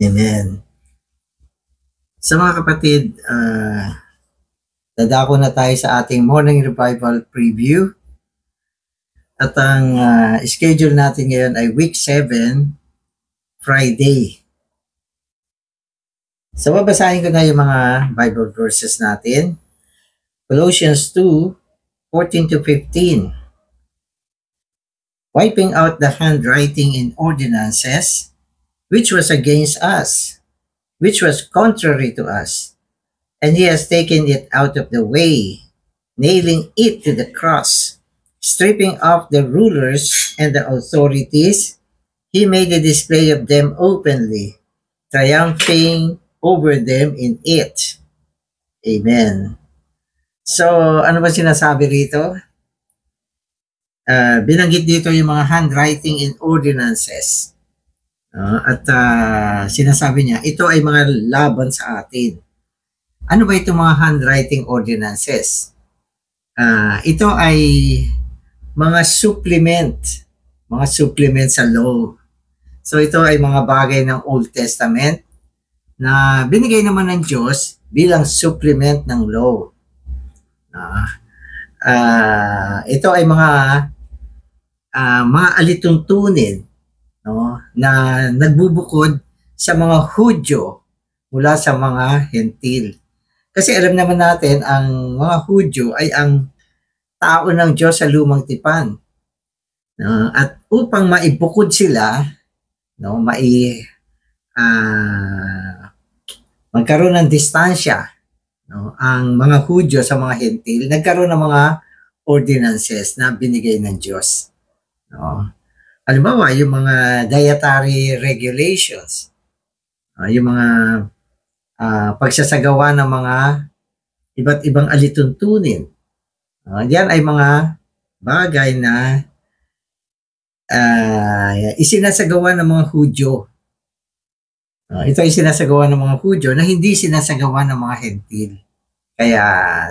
Amen. So mga kapatid, dadako na tayo sa ating morning revival preview. At ang schedule natin ngayon ay week 7, Friday. So babasahin ko na yung mga Bible verses natin. Colossians 2:14-15. Wiping out the handwriting in ordinances, which was against us, which was contrary to us, and he has taken it out of the way, nailing it to the cross, stripping off the rulers and the authorities. He made a display of them openly, triumphing over them in it. Amen. So, ano ba sinasabi rito? Binanggit dito yung mga handwriting in ordinances. At sinasabi niya, ito ay mga laban sa atin. Ano ba itong mga handwriting ordinances? Ito ay mga supplement sa law. So ito ay mga bagay ng Old Testament na binigay naman ng Diyos bilang supplement ng law. Ito ay mga alituntunin, no, na nagbubukod sa mga Hudyo mula sa mga Hentil. Kasi alam naman natin, ang mga Hudyo ay ang tao ng Diyos sa lumang tipan. At upang maibukod sila, no, magkaroon ng distansya, no, ang mga Hudyo sa mga Hentil, nagkaroon ng mga ordinances na binigay ng Diyos. No? Halimbawa, yung mga dietary regulations, yung mga pagsasagawa ng mga iba't ibang alituntunin. Yan ay mga bagay na isinasagawa ng mga Hudyo. Ito ay sinasagawa ng mga Hudyo na hindi sinasagawa ng mga Hentil. Kaya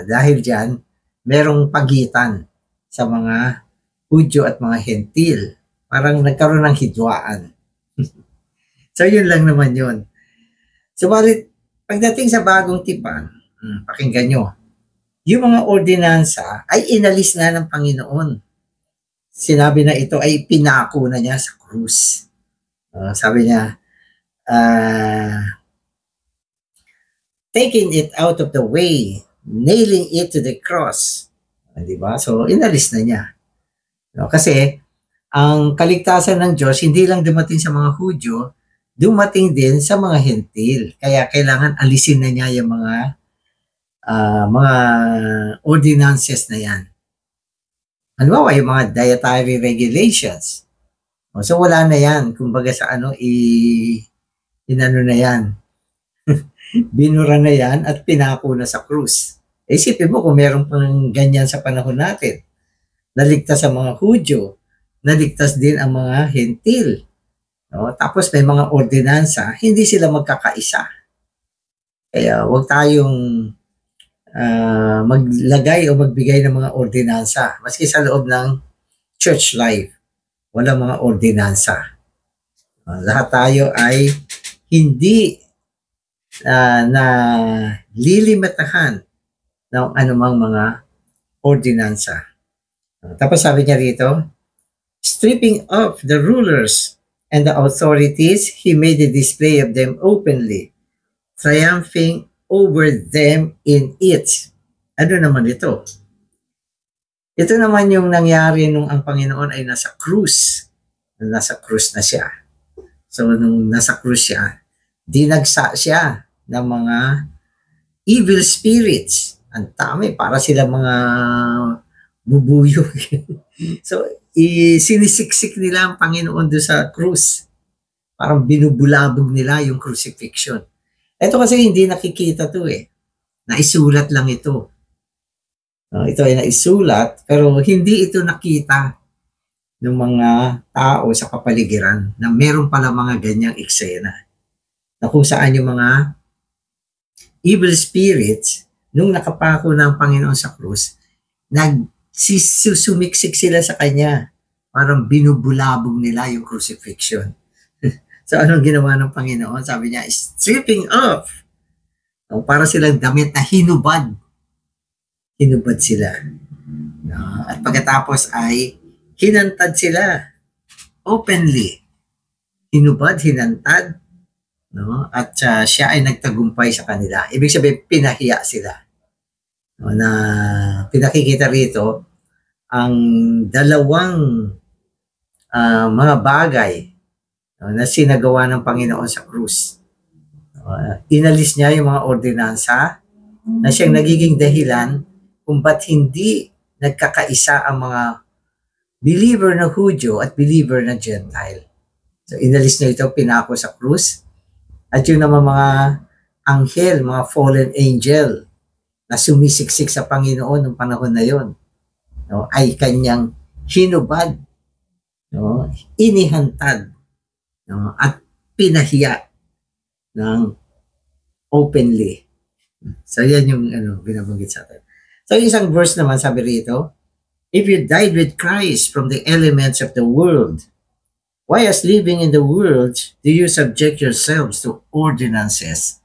dahil dyan, merong pagitan sa mga Hudyo at mga Hentil. Parang nagkaroon ng hidwaan. So yun lang naman yun. Subalit, pagdating sa bagong tipan, pakinggan nyo, yung mga ordinansa ay inalis na ng Panginoon. Sinabi na ito ay pinako na niya sa krus. Sabi niya, taking it out of the way, nailing it to the cross. Diba? So, inalis na niya. Kasi, ang kaligtasan ng Diyos, hindi lang dumating sa mga Hudyo, dumating din sa mga Hentil. Kaya kailangan alisin na niya yung mga ordinances na yan. Ano ba yung mga dietary regulations? So wala na yan. Kumbaga sa inano na yan. Binura na yan at pinako na sa krus. Isipin mo kung meron pang ganyan sa panahon natin. Naligtas ang mga Hudyo, naligtas din ang mga Hentil. No? Tapos may mga ordinansa, hindi sila magkakaisa. Kaya huwag tayong maglagay o magbigay ng mga ordinansa. Maski sa loob ng church life, walang mga ordinansa. Lahat tayo ay hindi na lilimitahan ng anumang mga ordinansa. Tapos sabi niya rito, stripping off the rulers and the authorities, he made a display of them openly, triumphing over them in it. Ano naman ito? Ito naman yung nangyari nung ang Panginoon ay nasa krus. Nasa krus na siya. So, nung nasa krus siya, dinagsa siya ng mga evil spirits. Ang dami, para sila mga bubuyog. So, sinisiksik nila ang Panginoon doon sa krus. Parang binubulabog nila yung crucifixion. Ito kasi hindi nakikita to Naisulat lang ito. Ito ay naisulat, pero hindi ito nakita ng mga tao sa kapaligiran na meron pala mga ganyang eksena. Na kung saan yung mga evil spirits, nung nakapako na ang Panginoon sa krus, sumiksik sila sa kanya. Parang binubulabog nila yung crucifixion. So anong ginawa ng Panginoon? Sabi niya, stripping off. No, para silang damit na hinubad. Hinubad sila. No, at pagkatapos ay hinantad sila openly. Hinubad, hinantad. No? At siya ay nagtagumpay sa kanila. Ibig sabihin, pinahiya sila. No, na pinakikita rito ang dalawang mga bagay na sinagawa ng Panginoon sa krus. Inalis niya yung mga ordinansa na siyang nagiging dahilan kung ba't hindi nagkakaisa ang mga believer na Hudyo at believer na Gentile. So inalis niya ito, pinako sa krus. At yung naman mga anghel, mga fallen angel na sumisiksik sa Panginoon ng panahon na yon, no, ay kanyang hinubad, no, inihantad, no, at pinahiya ng openly. So yan yung binabanggit sa atin. So isang verse naman sabi rito, if you died with Christ from the elements of the world, why as living in the world do you subject yourselves to ordinances?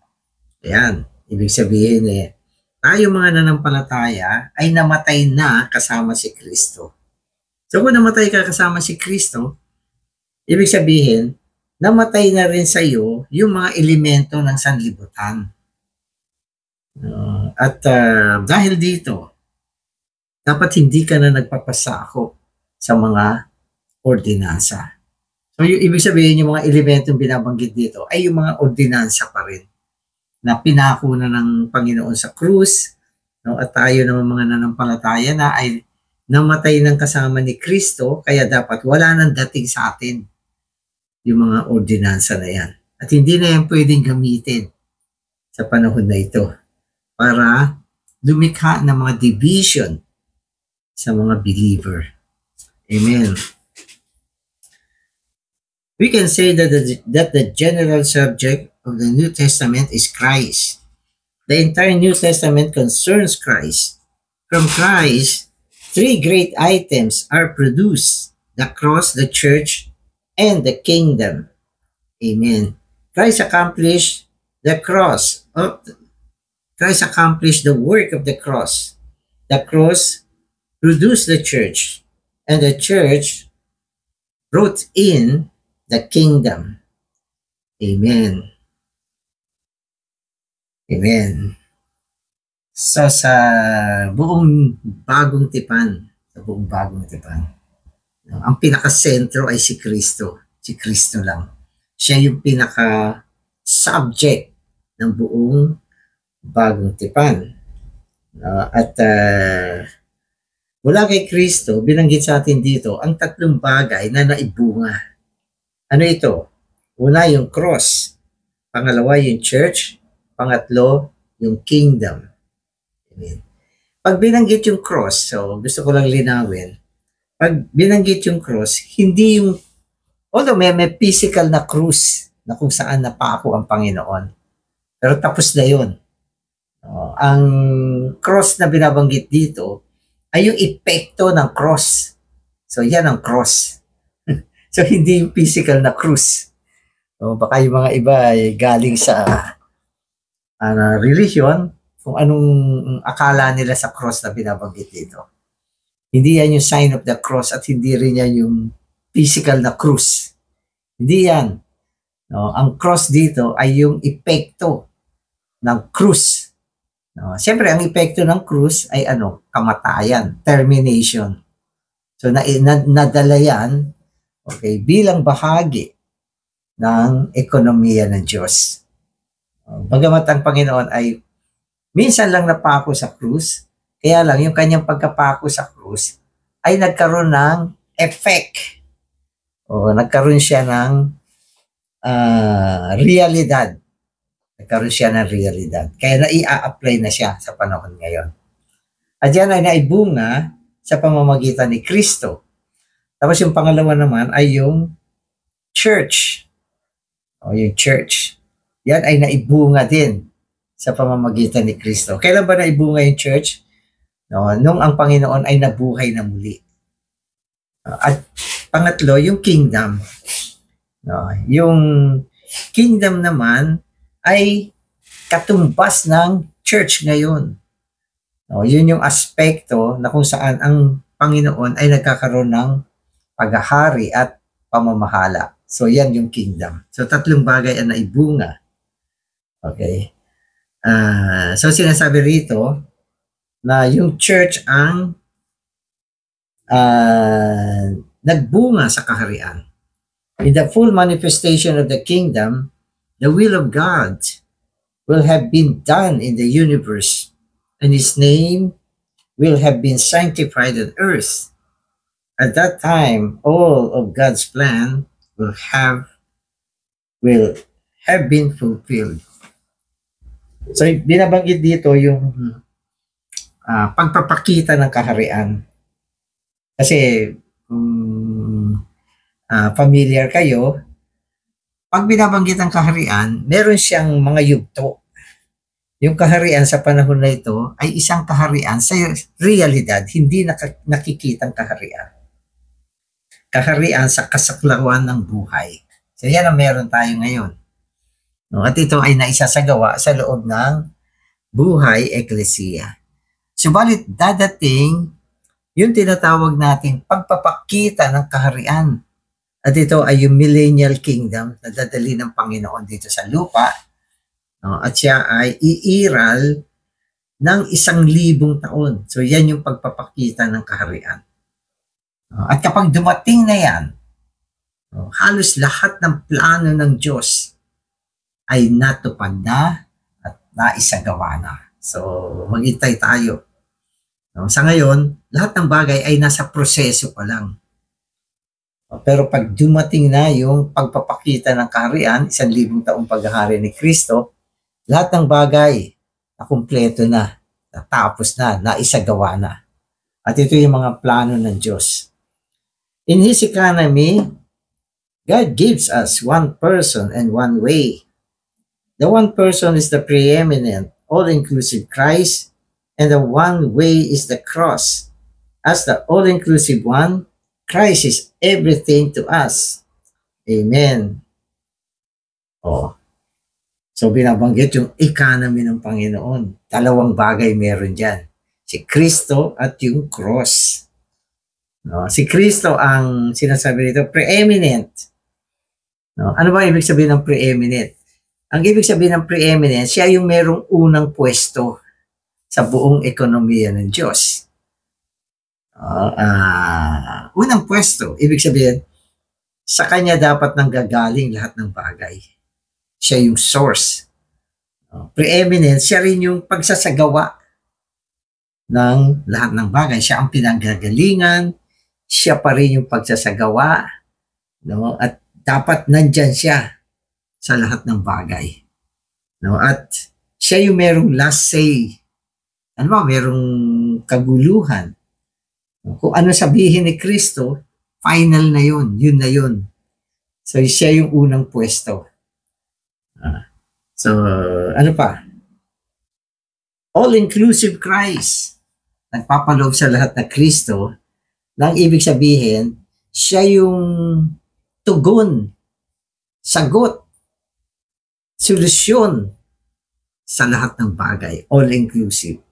Ayan, ibig sabihin tayo mga nanampalataya ay namatay na kasama si Kristo. So kung namatay ka kasama si Kristo, ibig sabihin, namatay na rin sa iyo yung mga elemento ng sanlibutan. At dahil dito, dapat hindi ka na nagpapasako sa mga ordinansa. So yung ibig sabihin, yung mga elementong binabanggit dito ay yung mga ordinansa pa rin na pinako na ng Panginoon sa krus, no? At tayo naman mga nanampalataya na ay namatay ng kasama ni Kristo, kaya dapat wala nang dating sa atin yung mga ordinansa na yan. At hindi na yan pwedeng gamitin sa panahon na ito para lumikha ng mga division sa mga believer. Amen. We can say that the general subject of the New Testament is Christ. The entire New Testament concerns Christ. From Christ, three great items are produced: the cross, the church, and the kingdom. Amen. Christ accomplished the cross. Christ accomplished the work of the cross. The cross produced the church, and the church brought in the kingdom. Amen. Amen. So sa buong bagong tipan, ang pinaka-sentro ay si Kristo. Si Kristo lang. Siya yung pinaka-subject ng buong bagong tipan. At mula kay Kristo, binanggit sa atin dito ang tatlong bagay na naibunga. Ano ito? Una, yung cross. Pangalawa, yung church. Pangatlo, yung kingdom. Amen. Pag binanggit yung cross, so gusto ko lang linawin, pag binanggit yung cross, hindi yung, although may physical na cross na kung saan napako ang Panginoon. Pero tapos na yun. Ang cross na binabanggit dito ay yung epekto ng cross. So yan ang cross. So hindi yung physical na cross. So, baka yung mga iba ay galing sa religion, kung anong akala nila sa cross na binabanggit dito. Hindi yan yung sign of the cross at hindi rin yan yung physical na cross. Hindi yan. No, ang cross dito ay yung epekto ng cross. No, siyempre, ang epekto ng cross ay kamatayan, termination. So nadala yan, okay, bilang bahagi ng ekonomiya ng Diyos. Bagamat ang Panginoon ay minsan lang napako sa krus, kaya lang yung kanyang pagkapako sa krus ay nagkaroon ng effect. Nagkaroon siya ng realidad. Nagkaroon siya ng realidad. Kaya na-i-apply na siya sa panahon ngayon. At yan ay naibunga sa pamamagitan ni Kristo. Tapos yung pangalawa naman ay yung church. Yung church. Yan ay naibunga din sa pamamagitan ni Kristo. Kailan ba naibunga yung church? Nung ang Panginoon ay nabuhay na muli. At pangatlo, yung kingdom. No, yung kingdom naman ay katumbas ng church ngayon. No, yun yung aspekto na kung saan ang Panginoon ay nagkakaroon ng paghahari at pamamahala. So yan yung kingdom. So tatlong bagay ang naibunga. Okay. So sinasabi rito na yung church ang nagbunga sa kaharian. In the full manifestation of the kingdom, the will of God will have been done in the universe, and His name will have been sanctified on earth. At that time, all of God's plan will have been fulfilled. So, binabanggit dito yung pagpapakita ng kaharian. Kasi, familiar kayo, pag binabanggit ang kaharian, meron siyang mga yugto. Yung kaharian sa panahon na ito ay isang kaharian sa realidad, hindi nakikitang kaharian. Kaharian sa kasaklawan ng buhay. So yan ang meron tayo ngayon. No, at ito ay naisasagawa sa loob ng buhay eklesiya. Subalit dadating yung tinatawag nating pagpapakita ng kaharian. At ito ay yung millennial kingdom na dadali ng Panginoon dito sa lupa. No, at siya ay iiral ng 1,000 taon. So yan yung pagpapakita ng kaharian. No, at kapag dumating na yan, no, halos lahat ng plano ng Diyos ay natupad na at naisagawa na. So maghintay tayo. No, sa ngayon, lahat ng bagay ay nasa proseso pa lang. Pero pag dumating na yung pagpapakita ng kaharian, 1,000 taong paghahari ni Kristo, lahat ng bagay na kumpleto na, natapos na, naisagawa na. At ito yung mga plano ng Diyos. In His economy, God gives us one person and one way. The one person is the preeminent, all-inclusive Christ, and the one way is the cross. As the all-inclusive one, Christ is everything to us. Amen. Oh. So binabanggit yung economy ng Panginoon. Dalawang bagay meron dyan. Si Kristo at yung cross. No, si Kristo ang sinasabi dito, preeminent. No, ano ba ibig sabihin ng preeminent? Ang ibig sabihin ng preeminent, siya yung merong unang pwesto sa buong ekonomiya ng Diyos. Unang pwesto, ibig sabihin, sa Kanya dapat nanggagaling lahat ng bagay. Siya yung source. Preeminent, siya rin yung pagsasagawa ng lahat ng bagay. Siya ang pinanggagalingan, siya pa rin yung pagsasagawa, no? At dapat nandyan siya sa lahat ng bagay. No? At siya yung merong last say. Ano ba, merong kaguluhan. Kung ano sabihin ni Kristo, final na yun. Yun na yun. So, siya yung unang pwesto. So, ano pa? All-inclusive Christ. Nagpapaloob sa lahat na Kristo. Nang ibig sabihin, siya yung tugon, sagot, solusyon sa lahat ng bagay. All-inclusive.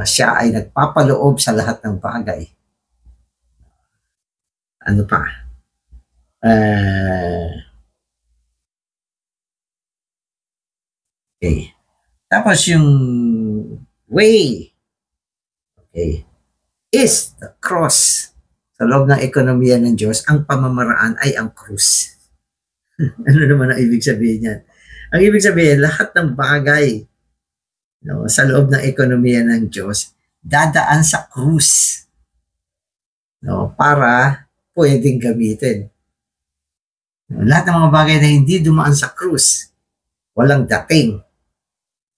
Siya ay nagpapaloob sa lahat ng bagay. Ano pa? Okay. Tapos yung way, okay, is the cross. Sa loob ng ekonomiya ng Diyos, ang pamamaraan ay ang krus. Ano naman ang ibig sabihin yan? Ang ibig sabihin, lahat ng bagay, no, sa loob ng ekonomiya ng Diyos, dadaan sa krus, no, para pwedeng gamitin. No, lahat ng mga bagay na hindi dumaan sa krus, walang dating.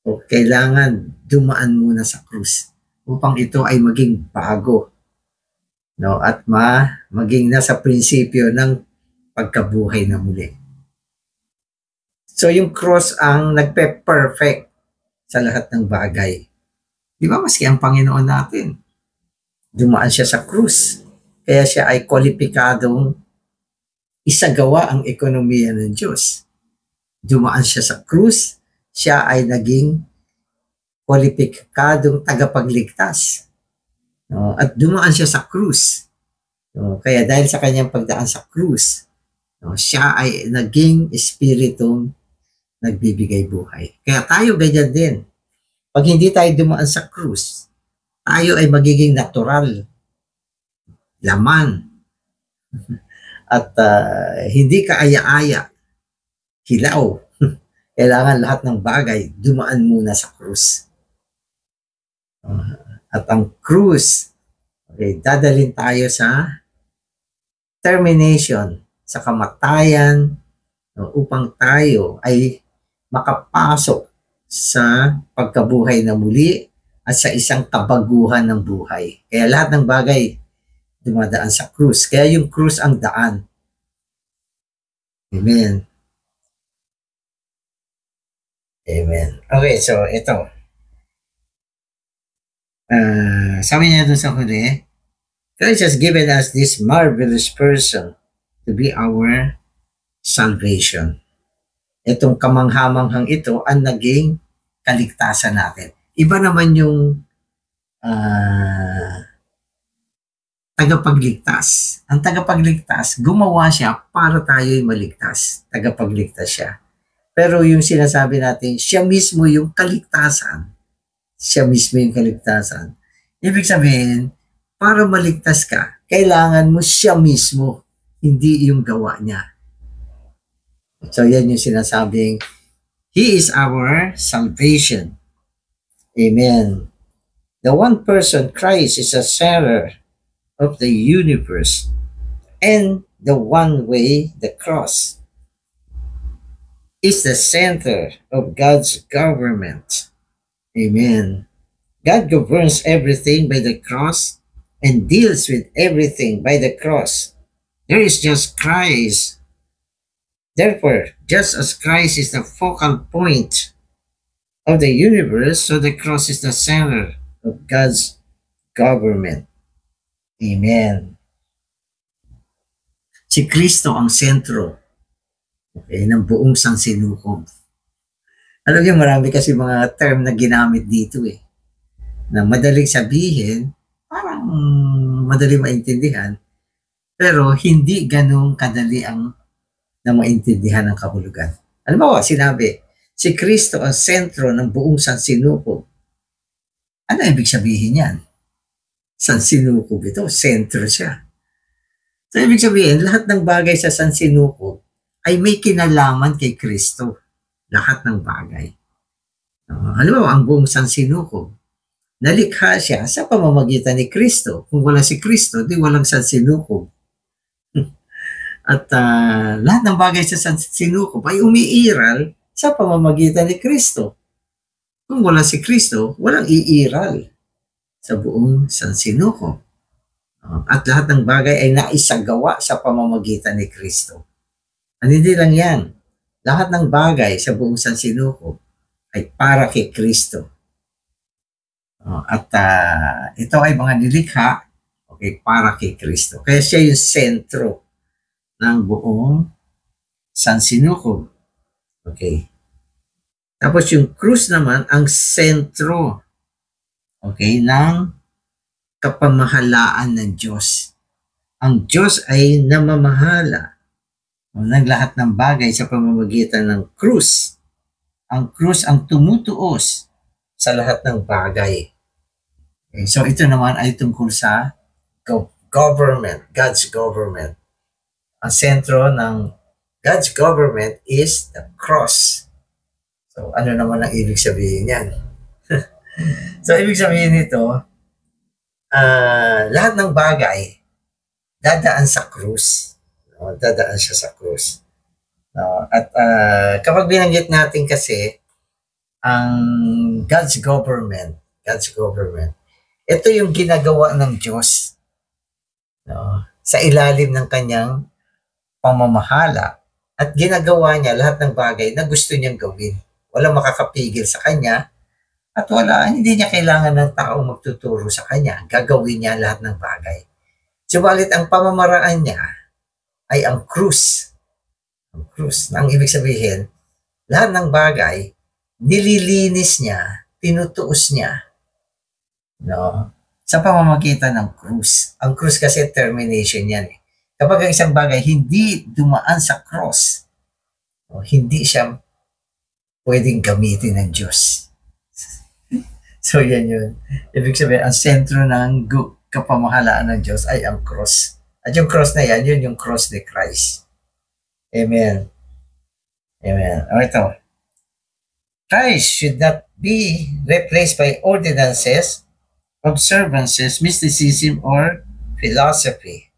O kailangan dumaan muna sa krus upang ito ay maging bago, no, at maging nasa prinsipyo ng pagkabuhay na muli. So yung cross ang nagpe-perfect sa lahat ng bagay. Di ba, maski ang Panginoon natin, dumaan siya sa krus. Kaya siya ay kwalipikadong isagawa ang ekonomiya ng Diyos. Dumaan siya sa krus, siya ay naging kwalipikadong tagapagligtas. At dumaan siya sa krus. Kaya dahil sa kanyang pagdaan sa krus, siya ay naging espiritong nagbibigay buhay. Kaya tayo ganyan din. Pag hindi tayo dumaan sa krus, tayo ay magiging natural, laman, at hindi kaaya-aya, hilaw. Kailangan lahat ng bagay dumaan muna sa krus. At ang krus, dadalhin tayo sa termination, sa kamatayan, upang tayo ay makapasok sa pagkabuhay na muli at sa isang kabaguhan ng buhay. Kaya lahat ng bagay dumadaan sa krus. Kaya yung krus ang daan. Amen. Amen. Okay, so ito. Sabi niya doon sa huli, Christ has given us this marvelous person to be our salvation. Itong kamanghamanghang ito ang naging kaligtasan natin. Iba naman yung tagapagligtas. Ang tagapagligtas, gumawa siya para tayo'y maligtas. Tagapagligtas siya. Pero yung sinasabi natin, siya mismo yung kaligtasan. Siya mismo yung kaligtasan. Ibig sabihin, para maligtas ka, kailangan mo siya mismo, hindi yung gawa niya. So yan yung sinasabing, He is our salvation. Amen. The one person, Christ, is a center of the universe, and the one way, the cross, is the center of God's government. Amen. God governs everything by the cross and deals with everything by the cross. There is just Christ. Therefore, just as Christ is the focal point of the universe, so the cross is the center of God's government. Amen. Si Kristo ang sentro ng buong sansinukob. Alam niyo, marami kasi mga term na ginamit dito na madaling sabihin, parang madaling maintindihan, pero hindi ganun kadali na maintindihan ang kahulugan. Alam mo, sinabi, si Kristo ang sentro ng buong sansinukob. Ano ibig sabihin yan? Sansinukob ito, sentro siya. So ibig sabihin, lahat ng bagay sa sansinukob ay may kinalaman kay Kristo. Lahat ng bagay. Halimbawa, ang buong sansinukob, nalikha siya sa pamamagitan ni Kristo. Kung wala si Kristo, di walang sansinukob. At lahat ng bagay sa sansinukob ay umiiral sa pamamagitan ni Kristo. Kung wala si Kristo, walang iiral sa buong sansinukob. At lahat ng bagay ay naisagawa sa pamamagitan ni Kristo. At hindi lang yan. Lahat ng bagay sa buong sansinukob ay para kay Kristo. At ito ay mga nilikha para kay Kristo. Kaya siya yung sentro ng buong sansinukob. Okay. Tapos yung krus naman ang sentro ng kapamahalaan ng Diyos. Ang Diyos ay namamahala ng lahat ng bagay sa pamamagitan ng krus. Ang krus ang tumutuos sa lahat ng bagay. Okay, so ito naman ay tungkol sa government, God's government. Ang sentro ng God's government is the cross. So ano naman ang ibig sabihin yan? So ibig sabihin nito, lahat ng bagay dadaan sa krus. Dadaan siya sa krus. At kapag binanggit natin kasi ang God's government, ito yung ginagawa ng Diyos sa ilalim ng kanyang pamamahala, at ginagawa niya lahat ng bagay na gusto niyang gawin. Walang makakapigil sa kanya, at hindi niya kailangan ng taong magtuturo sa kanya. Gagawin niya lahat ng bagay. Subalit ang pamamaraan niya ay ang krus. Ang krus. Na ang ibig sabihin, lahat ng bagay, nililinis niya, tinutuos niya. No? Sa pamamagitan ng krus. Ang krus kasi termination yan eh. Kapag ang isang bagay hindi dumaan sa cross, hindi siya pwedeng gamitin ng Diyos. So yan yun. Ibig sabihin, ang sentro ng kapamahalaan ng Diyos ay ang cross. At yung cross na yan, yun yung cross ni Christ. Amen. Amen. O ito. Christ should not be replaced by ordinances, observances, mysticism, or philosophy.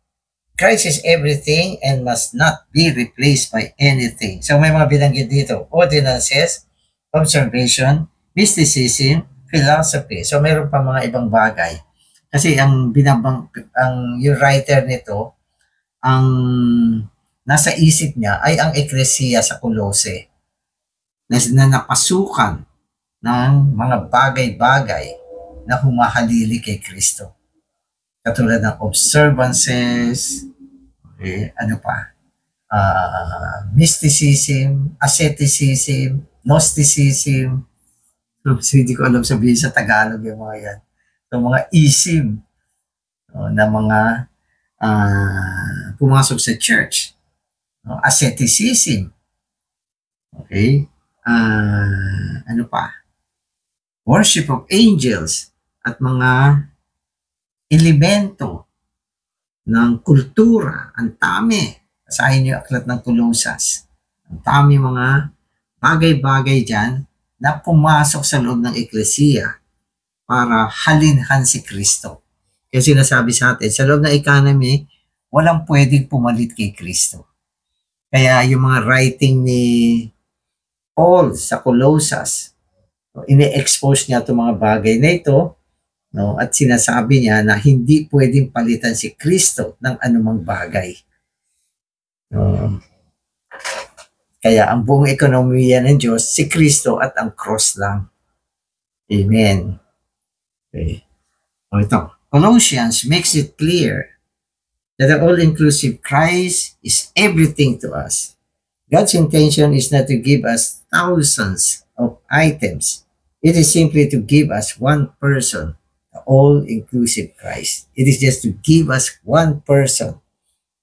Christ is everything and must not be replaced by anything. So may mga binanggit dito. Ordinances, observation, mysticism, philosophy. So mayroon pa mga ibang bagay. Kasi yung writer nito, ang nasa isip niya ay ang eklesiya sa Colossae na napasukan ng mga bagay-bagay na humahalili kay Kristo. Katulad ng observances, okay, ano pa, mysticism, asceticism, Gnosticism. So, hindi ko alam sabihin sa Tagalog yung mga yan. So, mga ism na mga pumasok sa church. Asceticism. Okay? Ano pa? Worship of angels at mga elemento ng kultura. Ang dami. Basahin niyo aklat ng Colosas. Ang dami mga bagay-bagay dyan na pumasok sa loob ng eklesiya para halinhan si Kristo. Kaya sinasabi sa atin, sa loob ng economy, walang pwedeng pumalit kay Kristo. Kaya yung mga writing ni Paul sa Colosas, ini-expose niya itong mga bagay na ito, no? At sinasabi niya na hindi pwedeng palitan si Kristo ng anumang bagay. Kaya ang buong ekonomiya ng Diyos, si Kristo at ang cross lang. Amen. Okay. O ito. Colossians makes it clear that the all-inclusive Christ is everything to us. God's intention is not to give us thousands of items. It is simply to give us one person, the all-inclusive Christ. It is just to give us one person,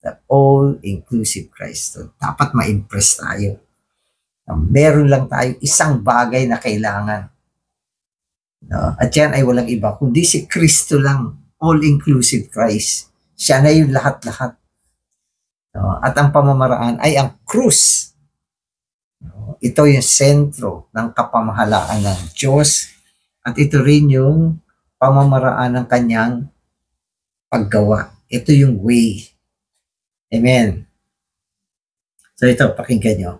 the all-inclusive Christ. So, dapat ma-impress tayo. Meron lang tayo isang bagay na kailangan. No? At yan ay walang iba, kundi si Kristo lang, all-inclusive Christ. Siya na yung lahat-lahat. No? At ang pamamaraan ay ang krus. No? Ito yung sentro ng kapamahalaan ng Diyos. At ito rin yung pamamaraan ng kanyang paggawa. Ito yung way. Amen. So ito, pakinggan nyo.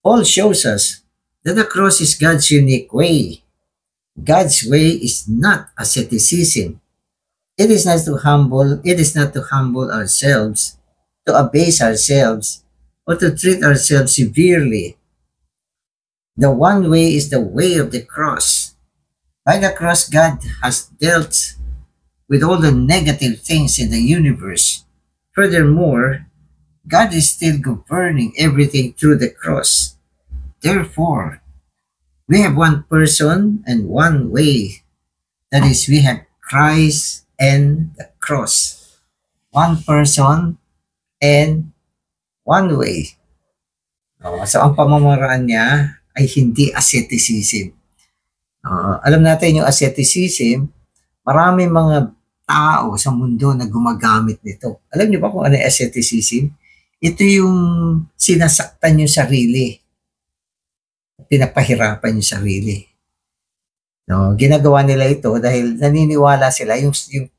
Paul shows us that the cross is God's unique way. God's way is not asceticism. It is not to humble ourselves, to abase ourselves, or to treat ourselves severely. The one way is the way of the cross. By the cross, God has dealt with all the negative things in the universe. Furthermore, God is still governing everything through the cross. Therefore, we have one person and one way. That is, we have Christ and the cross. One person and one way. So, ang pamamaraan niya ay hindi asceticism. Alam natin yung asceticism, marami mga tao sa mundo na gumagamit nito. Alam niyo ba kung ano yung asceticism? Ito yung sinasaktan yung sarili. Pinapahirapan yung sarili. No, ginagawa nila ito dahil naniniwala sila yung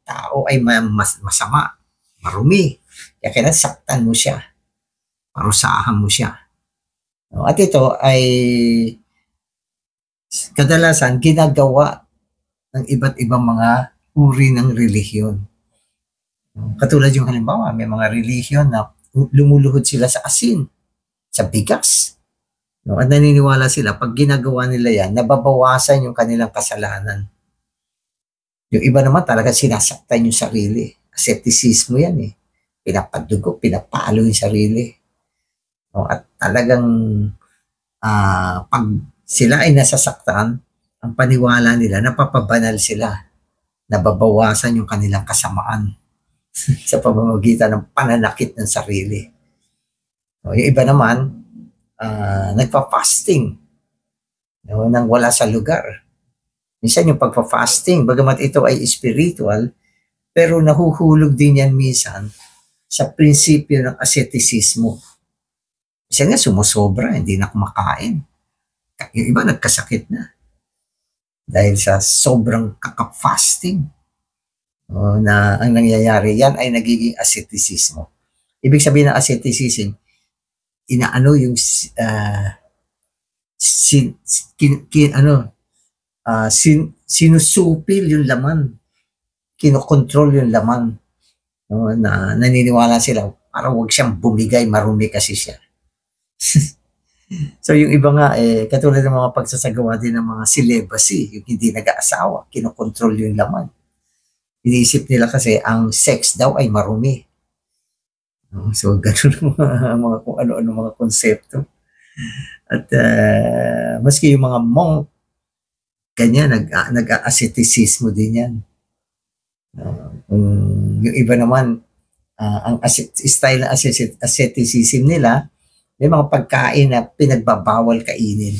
tao ay masama, marumi. Kaya kinasaktan mo siya. Parusahan mo siya. No, at ito ay kadalasan ginagawa ng iba't ibang mga uri ng relihiyon. Katulad yung halimbawa, may mga relihiyon na lumuluhod sila sa asin, sa bigas. No, at naniniwala sila, pag ginagawa nila yan, nababawasan yung kanilang kasalanan. Yung iba naman talaga sinasaktan yung sarili. Asceticismo yan eh. pinapadugo, pinapalo yung sarili. No? At talagang pag sila ay nasasaktan, ang paniwala nila, napapabanal sila, nababawasan yung kanilang kasamaan sa pamamagitan ng pananakit ng sarili. No? Yung iba naman, nagpa-fasting, no? Nang wala sa lugar. Minsan yung pagpa-fasting, bagamat ito ay spiritual, pero nahuhulog din yan minsan sa prinsipyo ng asceticismo. Minsan nga sumusobra, hindi na kumakain. Yung iba nagkasakit na dahil sa sobrang kakap-fasting. Na ang nangyayari, yan ay nagiging asceticismo. Ibig sabihin ng asceticism, inaano yung sinusupil yung laman, kinokontrol yung laman, no? Na naniniwala sila para wag siyang bumigay, marumi kasi siya. So yung iba nga katulad ng mga pagsasagawa din ng mga celibacy, yung hindi nag-aasawa, kinokontrol yung laman. Iniisip nila kasi ang sex daw ay marumi. So ganun mga kung ano-ano mga konsepto. At maski yung mga monk, ganyan, nag-asceticismo din yan. Yung iba naman, ang style ng asceticism nila, may mga pagkain na pinagbabawal kainin.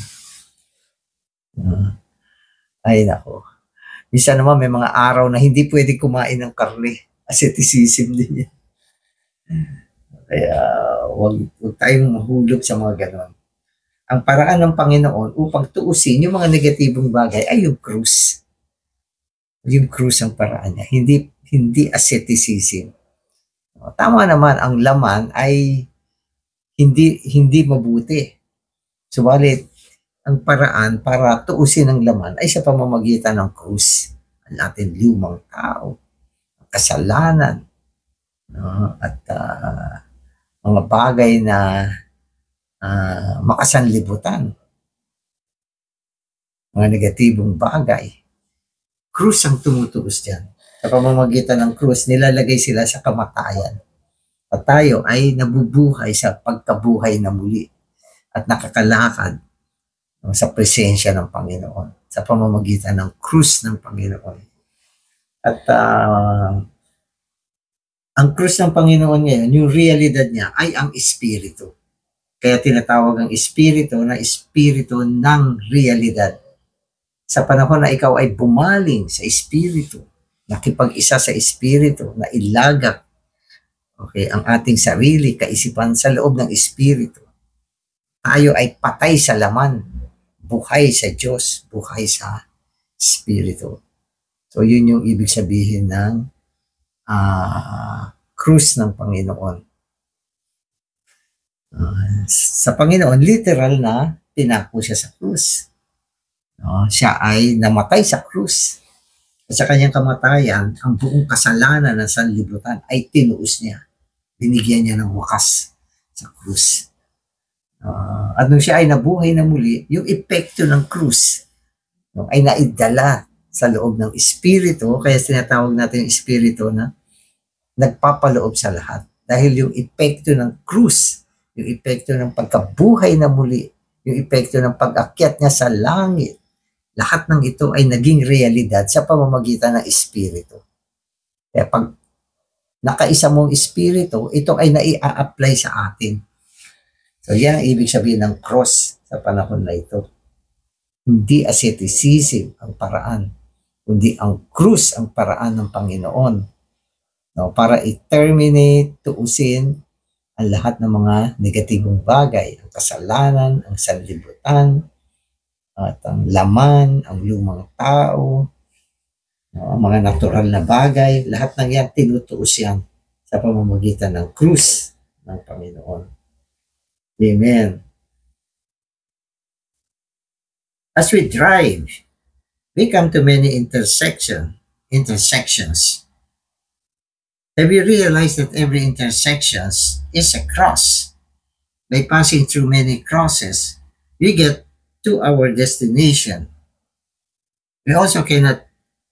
Ay nako. Minsan naman may mga araw na hindi pwede kumain ng karne. Asceticism din yan. Kaya wag tayong mahulog sa mga ganon. Ang paraan ng Panginoon upang tuusin yung mga negatibong bagay ay yung krus. Yung krus ang paraan niya. Hindi asceticism. Tama naman, ang laman ay hindi mabuti. Subalit, ang paraan para tuusin ang laman ay sa pamamagitan ng krus. Ang ating lumang tao, ang kasalanan, no? At mga bagay na makasanlibutan, mga negatibong bagay. Krus ang tumutuos dyan. Sa pamamagitan ng krus, nilalagay sila sa kamatayan. At tayo ay nabubuhay sa pagkabuhay na muli at nakakalakad sa presensya ng Panginoon sa pamamagitan ng krus ng Panginoon. At ang krus ng Panginoon ngayon, yung realidad niya ay ang Espiritu. Kaya tinatawag ang Espiritu na Espiritu ng realidad. Sa panahon na ikaw ay bumaling sa Espiritu, nakipag-isa sa Espiritu, na ilagak ang ating sarili, kaisipan sa loob ng Espiritu, tayo ay patay sa laman, buhay sa Diyos, buhay sa Espiritu. So yun yung ibig sabihin ng krus ng Panginoon. Sa Panginoon, literal na tinako siya sa krus. Siya ay namatay sa krus. At sa kanyang kamatayan, ang buong kasalanan ng sanlibutan ay tinuos niya. Binigyan niya ng wakas sa krus. At nung siya ay nabuhay na muli, yung epekto ng krus ay naidala sa loob ng Espiritu, kaya tinatawag natin yung Espiritu na nagpapaloob sa lahat. Dahil yung epekto ng krus, yung epekto ng pagkabuhay na muli, yung epekto ng pag-akyat niya sa langit, lahat ng ito ay naging realidad sa pamamagitan ng Espiritu. Kaya pag nakaisa mong Espiritu, ito ay nai-apply sa atin. So yan ang ibig sabihin ng cross sa panahon na ito. Hindi asceticism ang paraan, kundi ang krus ang paraan ng Panginoon. Para i-terminate, tuusin ang lahat ng mga negatibong bagay, ang kasalanan, ang sanlibutan, at ang laman, ang lumang tao, ang mga natural na bagay, lahat ng yan tinutuos yan sa pamamagitan ng krus ng Panginoon. Amen. As we drive, we come to many intersections. Have you realized that every intersection is a cross? By passing through many crosses, we get to our destination. We also cannot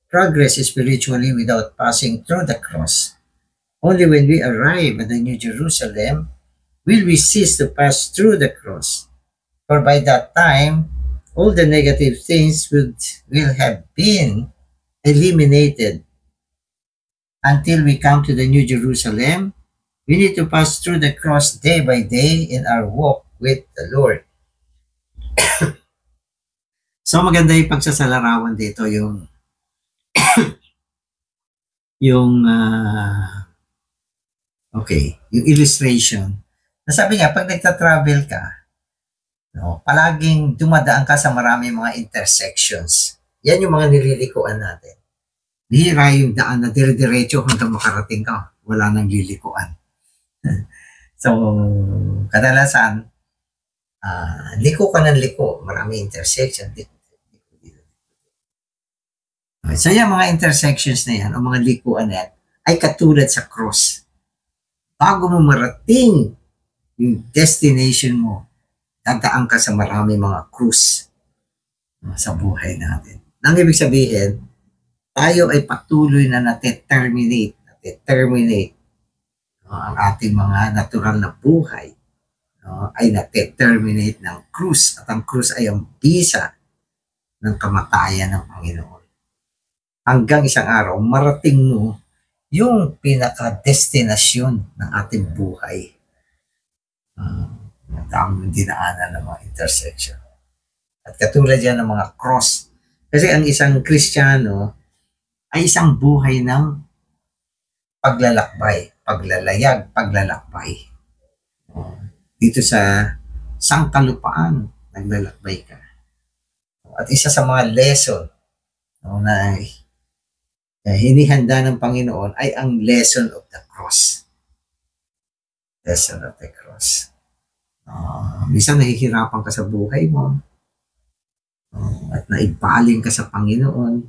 progress spiritually without passing through the cross. Only when we arrive at the New Jerusalem will we cease to pass through the cross. For by that time, all the negative things will have been eliminated. Until we come to the New Jerusalem, we need to pass through the cross day by day in our walk with the Lord. So maganda yung pagsasalarawan dito, yung yung illustration. Nasabi nga, pag nagta-travel ka, no, palaging dumadaan ka sa maraming mga intersections. Yan yung mga nililikuan natin. Bihira yung daan na dire-diretso hanggang makarating ka. Wala nang lilikuan. So, kadalasan, liko ka ng liko. Maraming intersection. So, yung mga intersections na yan, o mga likuan na yan, ay katulad sa cross. Bago mo marating yung destination mo, dadaan ka sa maraming mga cruise sa buhay natin. Nang ibig sabihin, tayo ay patuloy na nate-terminate ang ating mga natural na buhay, ay nate-terminate ng krus, at ang krus ay ang bisa ng kamatayan ng Panginoon. Hanggang isang araw, marating mo yung pinaka-destinasyon ng ating buhay. Ang daming dinaanan ng mga intersection. At katulad yan ng mga cross. Kasi ang isang Kristiyano ay isang buhay ng paglalakbay, paglalayag, paglalakbay. Dito sa sangkalupaan, naglalakbay ka. At isa sa mga lesson na hinihanda ng Panginoon ay ang lesson of the cross. Lesson of the cross. Minsan nahihirapan ka sa buhay mo, at naibaling ka sa Panginoon.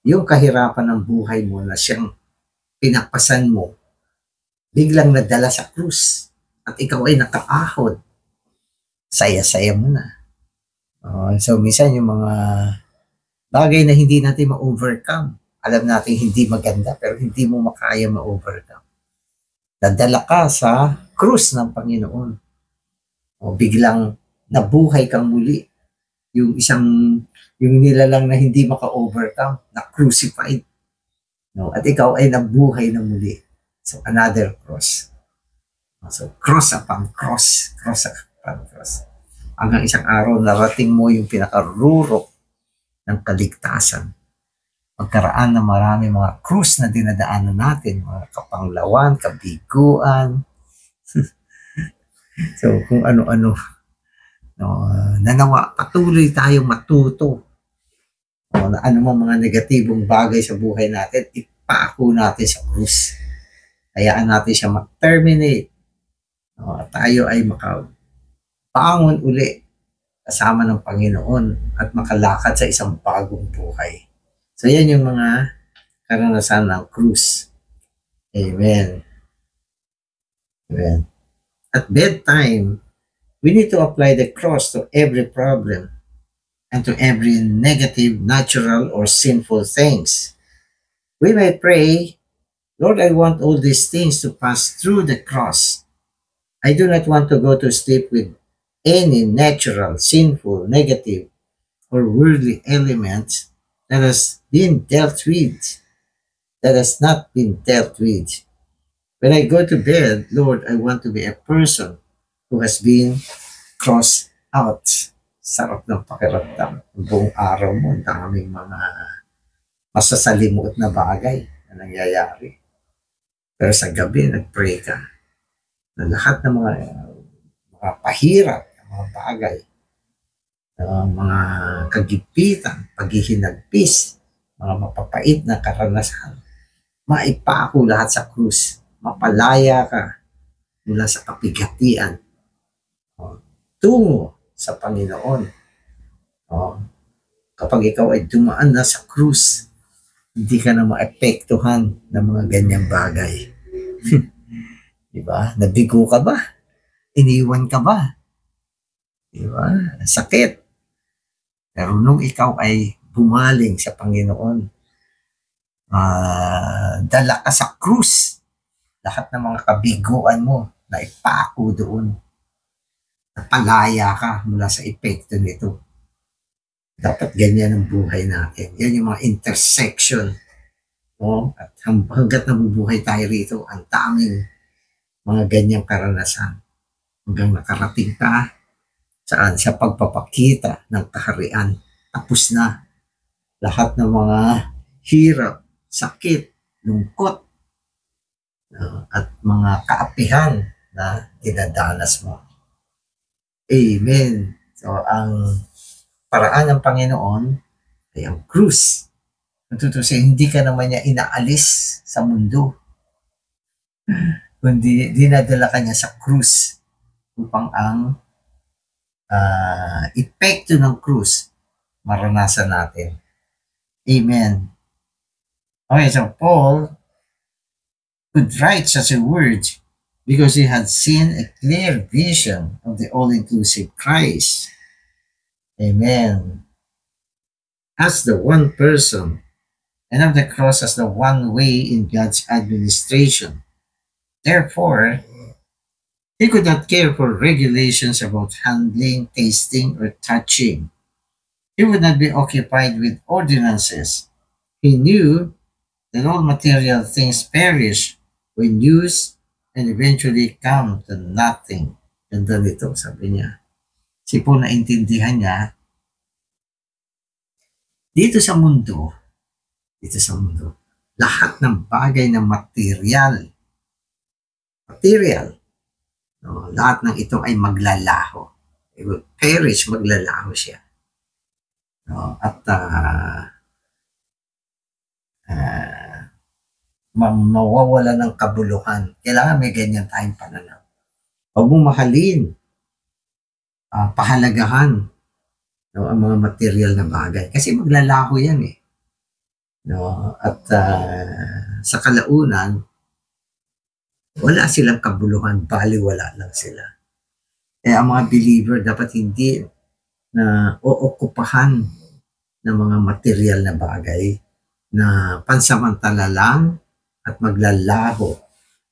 Yung kahirapan ng buhay mo na siyang pinakpasan mo, biglang nadala sa krus, at ikaw ay nakaahod. Saya-saya mo na. So minsan yung mga bagay na hindi natin ma-overcome, alam natin hindi maganda, pero hindi mo makaya ma-overcome. Dadala ka sa krus ng Panginoon. Biglang nabuhay kang muli. Yung nilalang na hindi maka-overcome, na-crucified. At ikaw ay nabuhay na muli. So, another cross. So, cross upon cross. Cross upon cross. Hanggang isang araw, narating mo yung pinakarurok ng kaligtasan. Pagkaraan ng marami mga krus na dinadaanan natin, mga kapanglawan, kabiguan. So, kung ano-ano. Nanawa, patuloy tayong matuto. Na anumang mga negatibong bagay sa buhay natin, ipako natin sa krus. Hayaan natin siya mag-terminate. Tayo ay makabangon uli kasama ng Panginoon at makalakad sa isang bagong buhay. So, yan yung mga karanasan ng krus. Amen. Amen. At bedtime, we need to apply the cross to every problem and to every negative, natural, or sinful things. We may pray, Lord, I want all these things to pass through the cross. I do not want to go to sleep with any natural, sinful, negative, or worldly element that has been dealt with, that has not been dealt with. When I go to bed, Lord, I want to be a person who has been crossed out. Sarap ng pakiramdam. Buong araw mo, ang daming mga masasalimuot na bagay na nangyayari. Pero sa gabi, nag-pray ka na lahat ng mga pahirap, mga bagay, mga kagipitan, paghihinagpis, mga mapapait na karanasan, maipako lahat sa krus. Mapalaya ka mula sa kapigatian tungo sa Panginoon. Kapag ikaw ay dumaan na sa krus, hindi ka na maepektuhan ng mga ganyang bagay. Diba? Nabigo ka ba? Iniwan ka ba? Diba? Sakit. Pero nung ikaw ay bumaling sa Panginoon, dala ka sa krus, lahat ng mga kabiguan mo na ipako doon. Napalaya ka mula sa epekto nito. Dapat ganyan ang buhay natin. Yan yung mga intersection. No? At hanggat nabubuhay tayo rito, ang daming mga ganyang karanasan. Hanggang nakarating ka saan? Sa pagpapakita ng kaharian. Tapos na lahat ng mga hirap, sakit, lungkot, at mga kaapihan na dinadanas mo. Amen. So, ang paraan ng Panginoon ay ang krus. Tutusin, hindi ka naman niya inaalis sa mundo, kundi dinadala ka niya sa krus upang ang epekto ng krus maranasan natin. Amen. Okay, so Paul could write such a word because he had seen a clear vision of the all-inclusive Christ. Amen. As the one person, and of the cross as the one way in God's administration. Therefore, he could not care for regulations about handling, tasting, or touching. He would not be occupied with ordinances. He knew that all material things perish when used and eventually come to nothing. Ganda nito, sabi niya. Si Paul naintindihan niya, dito sa mundo, lahat ng bagay na material, no, lahat ng ito ay maglalaho. It will perish, maglalaho siya. No, at mawawala ng kabuluhan. Kailangan may ganyan tayong pananaw. Huwag mong mahalin, pahalagahan, no, ang mga material na bagay. Kasi maglalaho yan eh. No? At sa kalaunan, wala silang kabuluhan, baliwala lang sila. Kaya ang mga believer dapat hindi na ookupahan ng mga material na bagay na pansamantala lang at maglalaho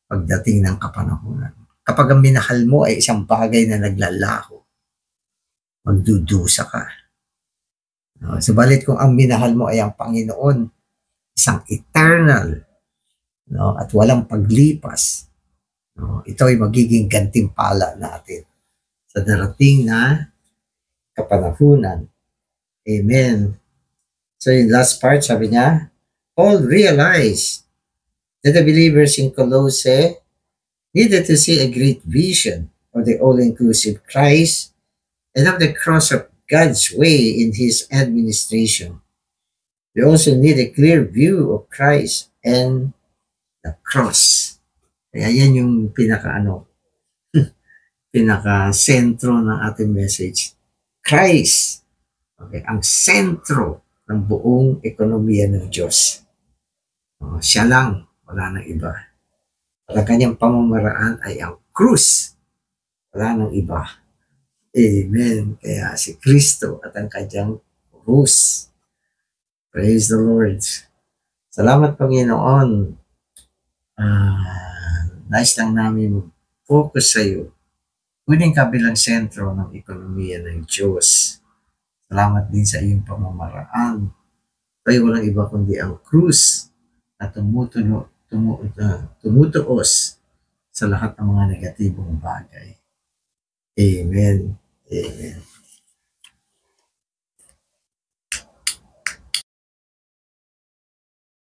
pagdating ng kapanahunan. Kapag ang minahal mo ay isang bagay na naglalaho, magdudusa ka. No? Subalit kung ang minahal mo ay ang Panginoon, isang eternal, no, at walang paglipas, no, ito ay magiging gantimpala natin sa darating na kapanahunan. Amen. So in last part, sabi niya, Paul realized that the believers in Colossae needed to see a great vision of the all-inclusive Christ and of the cross of God's way in his administration. We also need a clear view of Christ and the cross. Kaya yan yung pinaka-sentro ng ating message. Christ. Okay, ang sentro ng buong ekonomiya ng Diyos. Siya lang, wala nang iba. Ang kanyang pamamaraan ay ang krus. Wala nang iba. Amen. Kaya si Kristo at ang kanyang krus. Praise the Lord. Salamat, Panginoon. Nice lang namin focus sa iyo. Kuning kabilang sentro ng ekonomiya ng Diyos. Salamat din sa iyong pamamaraan. Tayo walang iba kundi ang krus na tumutuos sa lahat ng mga negatibong bagay. Amen. Amen.